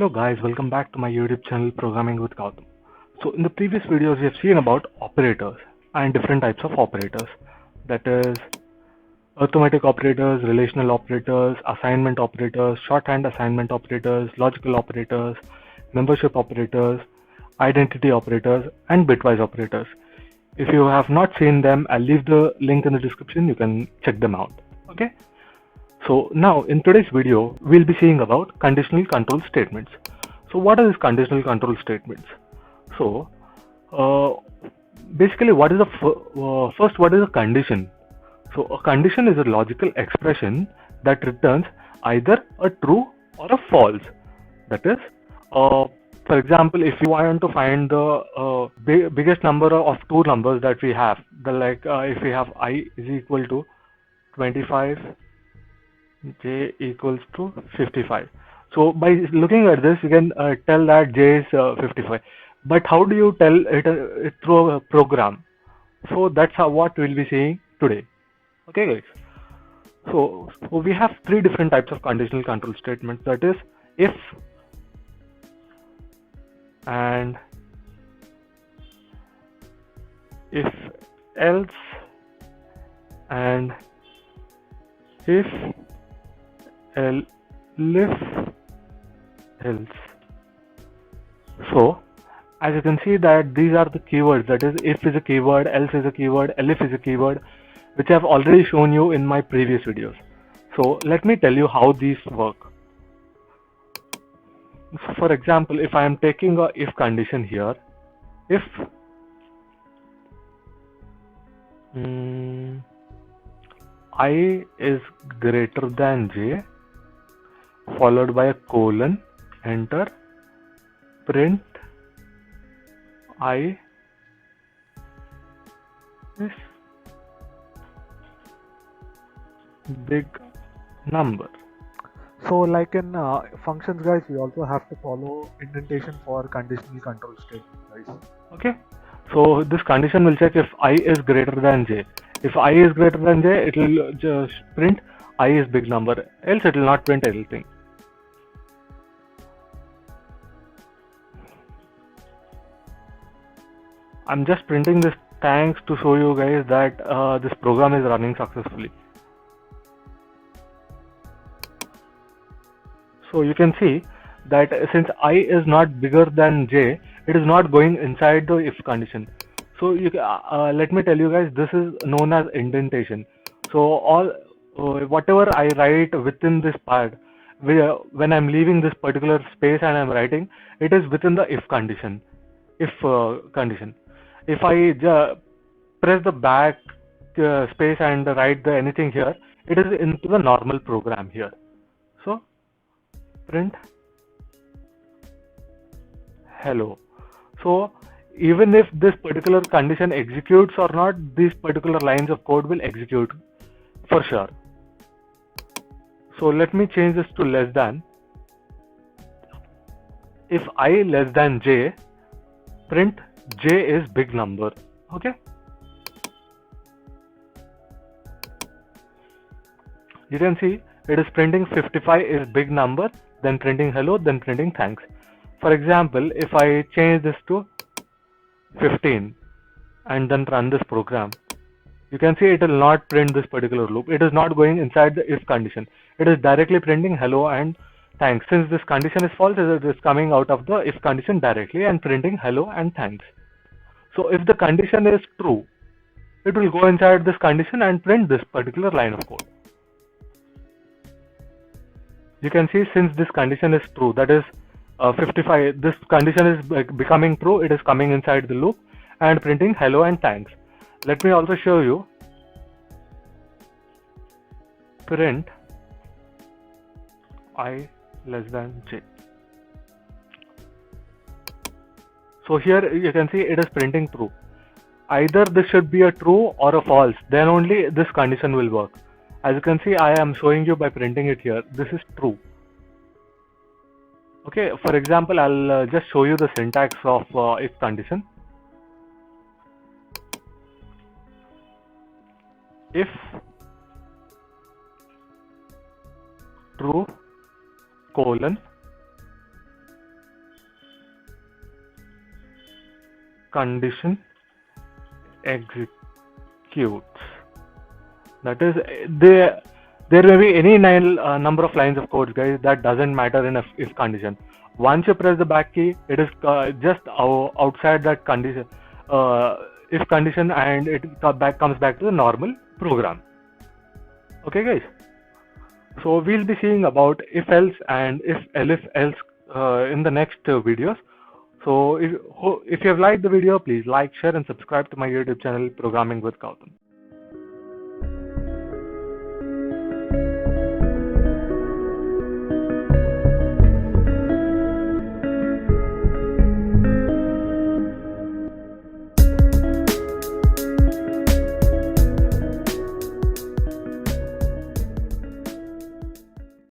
Hello guys, welcome back to my YouTube channel Programming with Gautam. So in the previous videos we have seen about operators and different types of operators. That is arithmetic operators, relational operators, assignment operators, shorthand assignment operators, logical operators, membership operators, identity operators and bitwise operators. If you have not seen them, I'll leave the link in the description, you can check them out. Okay. So now in today's video, we'll be seeing about conditional control statements. So what are these conditional control statements? So uh, basically what is the first, what is a condition? So a condition is a logical expression that returns either a true or a false. That is, for example, if you want to find the biggest number of two numbers that we have, if we have I is equal to 25, j equals to 55. So by looking at this, you can tell that j is 55. But how do you tell it through a program? So that's what we'll be seeing today. Okay, guys. So we have three different types of conditional control statements. That is if, and if else, and if else. So as you can see that these are the keywords, that is if is a keyword, else is a keyword, elif is a keyword, which I've already shown you in my previous videos. So let me tell you how these work. So for example, if I am taking a if condition here, if I is greater than j, followed by a colon, enter, print I is big number. So like in functions guys, we also have to follow indentation for conditional control statement guys. Okay, so this condition will check if I is greater than j. If I is greater than j, it will just print I is big number, else it will not print anything. I'm just printing this thanks to show you guys that this program is running successfully. So you can see that since I is not bigger than j, it is not going inside the if condition. So let me tell you guys, this is known as indentation. So whatever I write within this part, when I'm leaving this particular space and I'm writing, it is within the if condition. Condition. If I press the back space and write the anything here, it is into the normal program here. So print hello. So even if this particular condition executes or not, these particular lines of code will execute for sure. So let me change this to less than. If I less than j, print j is big number. Okay, you can see it is printing 55 is big number, then printing hello, then printing thanks. For example, if I change this to 15 and then run this program, you can see it will not print this particular loop. It is not going inside the if condition. It is directly printing hello and thanks. Since this condition is false, it is coming out of the if condition directly and printing hello and thanks. So if the condition is true, it will go inside this condition and print this particular line of code. You can see since this condition is true, that is 55, this condition is becoming true, it is coming inside the loop and printing hello and thanks. Let me also show you. Print I less than j. So here you can see it is printing true. Either this should be a true or a false, then only this condition will work. As you can see, I am showing you by printing it here. This is true. Okay, for example, I'll just show you the syntax of if condition. If true, colon, condition executes. That is, there may be any number of lines of code, guys. That doesn't matter in a if condition. Once you press the back key, it is just outside that condition, if condition, and it comes back to the normal program. Okay, guys. So we'll be seeing about if else and if else in the next videos. So if you have liked the video, please like, share, and subscribe to my YouTube channel, Programming with Gautam.